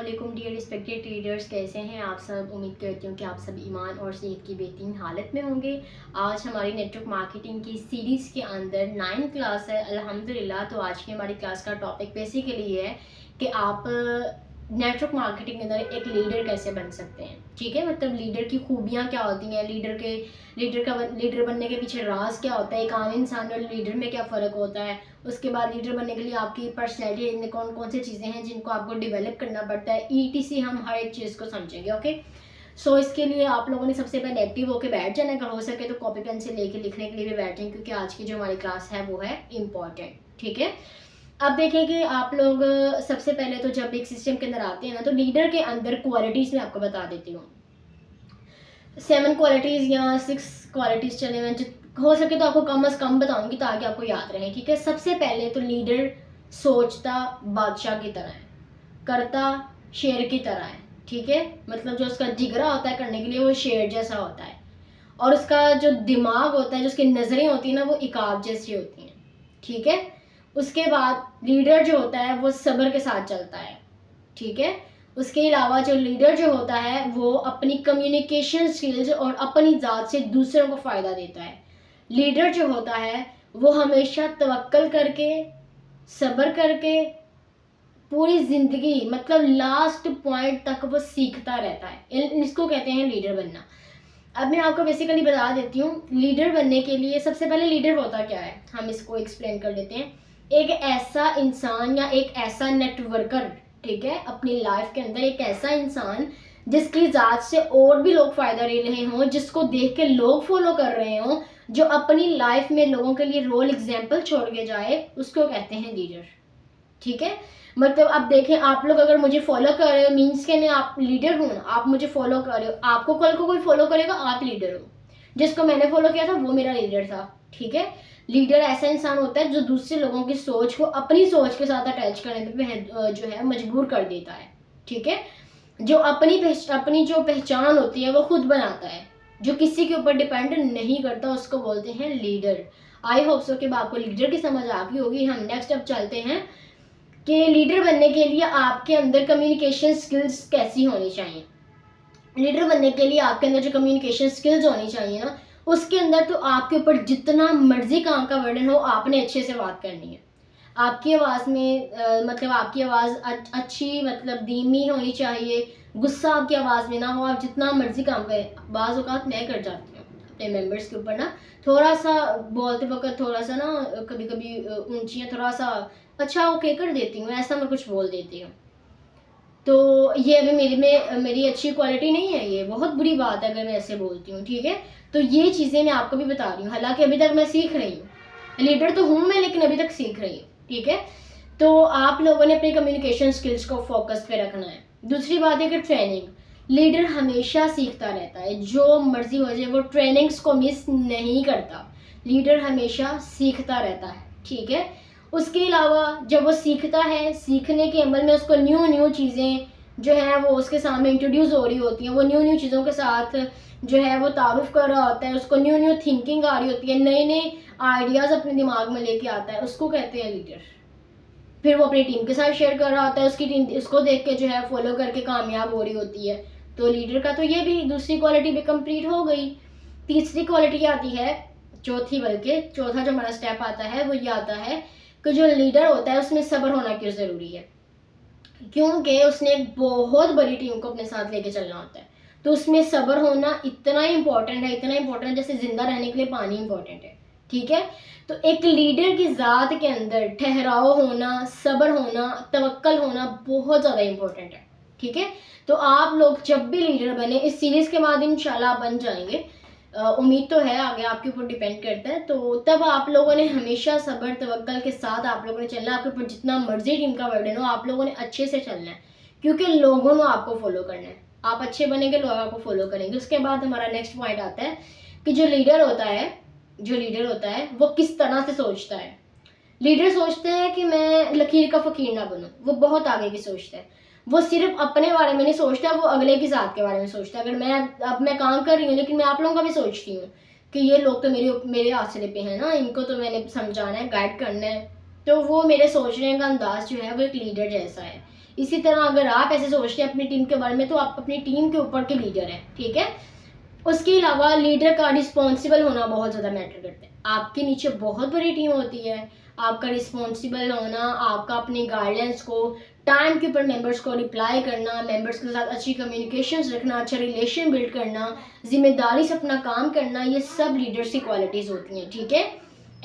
वालेकुम dear respected readers, कैसे हैं आप सब। उम्मीद करती हूँ कि आप सब ईमान और सेहत की बेहतरीन हालत में होंगे। आज हमारी नेटवर्क मार्केटिंग की सीरीज़ के अंदर 9th क्लास है अल्हम्दुलिल्लाह। तो आज की हमारी क्लास का टॉपिक बेसिकली है कि आप नेटवर्क मार्केटिंग के अंदर एक लीडर कैसे बन सकते हैं। ठीक है, मतलब लीडर की खूबियाँ क्या होती हैं, लीडर बनने के पीछे राज क्या होता है, एक आम इंसान और लीडर में क्या फ़र्क होता है। उसके बाद लीडर बनने के लिए आपकी पर्सनैलिटी में कौन कौन सी चीज़ें हैं जिनको आपको डेवलप करना पड़ता है, ETC हम हर एक चीज़ को समझेंगे। ओके, सो इसके लिए आप लोगों ने सबसे पहले एक्टिव होकर बैठ जाना। अगर हो सके तो कॉपी पेन से लेके लिखने के लिए भी बैठें, क्योंकि आज की जो हमारी क्लास है वो है इम्पॉर्टेंट। ठीक है, अब देखें कि आप लोग सबसे पहले तो जब एक सिस्टम के अंदर आते हैं ना, तो लीडर के अंदर क्वालिटीज़ मैं आपको बता देती हूँ। 7 क्वालिटीज़ या 6 क्वालिटीज़ चले, मैं हो सके तो आपको कम से कम बताऊंगी ताकि आपको याद रहे। ठीक है, सबसे पहले तो लीडर सोचता बादशाह की तरह है, करता शेर की तरह है। ठीक है, मतलब जो उसका जिगरा होता है करने के लिए वो शेर जैसा होता है, और उसका जो दिमाग होता है, जो उसकी नज़रें होती हैं ना, वो इकाब जैसी होती हैं। ठीक है, उसके बाद लीडर जो होता है वो सब्र के साथ चलता है। ठीक है, उसके अलावा जो लीडर जो होता है वो अपनी कम्युनिकेशन स्किल्स और अपनी ज़ात से दूसरों को फ़ायदा देता है। लीडर जो होता है वो हमेशा तवक्कल करके, सब्र करके, पूरी ज़िंदगी मतलब लास्ट पॉइंट तक वो सीखता रहता है। इसको कहते हैं लीडर बनना। अब मैं आपको बेसिकली बता देती हूँ लीडर बनने के लिए सबसे पहले लीडर होता क्या है, हम इसको एक्सप्लेन कर लेते हैं। एक ऐसा इंसान या एक ऐसा नेटवर्कर, ठीक है, अपनी लाइफ के अंदर एक ऐसा इंसान जिसकी ज़ात से और भी लोग फ़ायदा ले रहे हों, जिसको देख के लोग फॉलो कर रहे हों, जो अपनी लाइफ में लोगों के लिए रोल एग्जाम्पल छोड़ के जाए, उसको कहते हैं लीडर। ठीक है, मतलब अब देखें, आप लोग अगर मुझे फॉलो कर रहे हो मीन्स के नहीं आप लीडर हो। आप मुझे फॉलो कर रहे हो, आपको कल को कोई फॉलो करेगा, आप लीडर हो। जिसको मैंने फॉलो किया था वो मेरा लीडर था। ठीक है, लीडर ऐसा इंसान होता है जो दूसरे लोगों की सोच को अपनी सोच के साथ अटैच करने पे जो है मजबूर कर देता है। ठीक है, जो अपनी जो पहचान होती है वो खुद बनाता है, जो किसी के ऊपर डिपेंड नहीं करता, उसको बोलते हैं लीडर। आई होप सो कि आपको लीडर की समझ आ गई होगी। हम नेक्स्ट अब चलते हैं कि लीडर बनने के लिए आपके अंदर कम्युनिकेशन स्किल्स कैसी होनी चाहिए। लीडर बनने के लिए आपके अंदर जो कम्युनिकेशन स्किल्स होनी चाहिए ना, उसके अंदर तो आपके ऊपर जितना मर्जी काम का वर्डन हो, आपने अच्छे से बात करनी है। आपकी आवाज़ में मतलब आपकी आवाज़ अच्छी मतलब धीमी होनी चाहिए, गुस्सा आपकी आवाज़ में ना हो। आप जितना मर्जी काम करें, बाज़ औक़ात मैं कर जाती हूँ अपने मेंबर्स के ऊपर ना, थोड़ा सा बोलते वक्त थोड़ा सा ना कभी कभी ऊंची है, थोड़ा सा अच्छा ओके कर देती हूँ, ऐसा मैं कुछ बोल देती हूँ। तो ये अभी मेरी अच्छी क्वालिटी नहीं है, ये बहुत बुरी बात है अगर मैं ऐसे बोलती हूँ। ठीक है, तो ये चीज़ें मैं आपको भी बता रही हूँ, हालांकि अभी तक मैं सीख रही हूँ। लीडर तो हूँ मैं, लेकिन अभी तक सीख रही हूँ। ठीक है, तो आप लोगों ने अपनी कम्युनिकेशन स्किल्स को फोकस पे रखना है। दूसरी बात है कि ट्रेनिंग, लीडर हमेशा सीखता रहता है, जो मर्जी हो जाए वो ट्रेनिंग्स को मिस नहीं करता। लीडर हमेशा सीखता रहता है। ठीक है, उसके अलावा जब वो सीखता है, सीखने के अमल में उसको न्यू न्यू चीज़ें जो हैं वो उसके सामने इंट्रोड्यूस हो रही होती हैं, वो न्यू न्यू चीज़ों के साथ जो है वो तारुफ कर रहा होता है, उसको न्यू न्यू थिंकिंग आ रही होती है, नए नए आइडियाज़ अपने दिमाग में लेके आता है, उसको कहते हैं लीडर। फिर वो अपनी टीम के साथ शेयर कर रहा होता है, उसकी टीम इसको देख के जो है फॉलो करके कामयाब हो रही होती है। तो लीडर का तो ये भी दूसरी क्वालिटी भी कंप्लीट हो गई। तीसरी क्वालिटी आती है, चौथी बल्कि चौथा जो हमारा स्टेप आता है वो ये आता है कि जो लीडर होता है उसमें सब्र होना क्यों ज़रूरी है, क्योंकि उसने एक बहुत बड़ी टीम को अपने साथ लेके चलना होता है। तो उसमें सब्र होना इतना इम्पोर्टेंट है, इतना इम्पोर्टेंट है जैसे जिंदा रहने के लिए पानी इम्पोर्टेंट है। ठीक है, तो एक लीडर की ज़ात के अंदर ठहराव होना, सब्र होना, तवक्कल होना बहुत ज़्यादा इम्पोर्टेंट है। ठीक है, तो आप लोग जब भी लीडर बने, इस सीरीज़ के बाद इंशाल्लाह बन जाएंगे, उम्मीद तो है, आगे आपके ऊपर डिपेंड करता है। तो तब आप लोगों ने हमेशा सब्र तवक्कल के साथ आप लोगों ने चलना है। आपके ऊपर जितना मर्जी टीम का वर्डन हो, आप लोगों ने अच्छे से चलना है, क्योंकि लोगों ने आपको फॉलो करना है। आप अच्छे बनेंगे, लोग आपको फॉलो करेंगे। उसके बाद हमारा नेक्स्ट पॉइंट आता है कि जो लीडर होता है वो किस तरह से सोचता है। लीडर सोचते हैं कि मैं लकीर का फ़कीर ना बनूं, वो बहुत आगे की सोचता है। वो सिर्फ अपने बारे में नहीं सोचता, वो अगले की ज़ात के बारे में सोचता है। अगर मैं काम कर रही हूँ, लेकिन मैं आप लोगों का भी सोचती हूँ कि ये लोग तो मेरे आसरे पे हैं ना, इनको तो मैंने समझाना है, गाइड करना है। तो वो मेरे सोचने का अंदाज जो है वो एक लीडर जैसा है। इसी तरह अगर आप ऐसे सोचते हैं अपनी टीम के बारे में तो आप अपनी टीम के ऊपर के लीडर हैं, ठीक है। उसके अलावा लीडर का रिस्पॉन्सिबल होना बहुत ज़्यादा मैटर करता है। आपके नीचे बहुत बड़ी टीम होती है, आपका रिस्पॉन्सिबल होना, आपका अपनी गाइडलाइंस को टाइम के ऊपर मेंबर्स को रिप्लाई करना, मेंबर्स के साथ अच्छी कम्युनिकेशंस रखना, अच्छा रिलेशन बिल्ड करना, जिम्मेदारी से अपना काम करना, ये सब लीडर्स की क्वालिटीज़ होती हैं, ठीक है।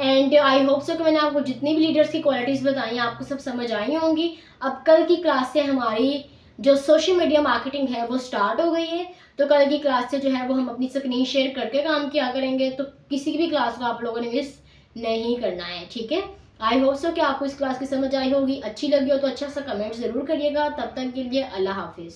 एंड आई होप सो कि मैंने आपको जितनी भी लीडर्स की क्वालिटीज़ बताई हैं आपको सब समझ आई होंगी। अब कल की क्लास से हमारी जो सोशल मीडिया मार्केटिंग है वो स्टार्ट हो गई है, तो कल की क्लास से जो है वो हम अपनी स्क्रीन शेयर करके काम किया करेंगे, तो किसी भी क्लास को आप लोगों ने मिस नहीं करना है, ठीक है। आई होप सो कि आपको इस क्लास की समझ आई होगी, अच्छी लगी हो तो अच्छा सा कमेंट ज़रूर करिएगा। तब तक के लिए अल्लाह हाफिज़।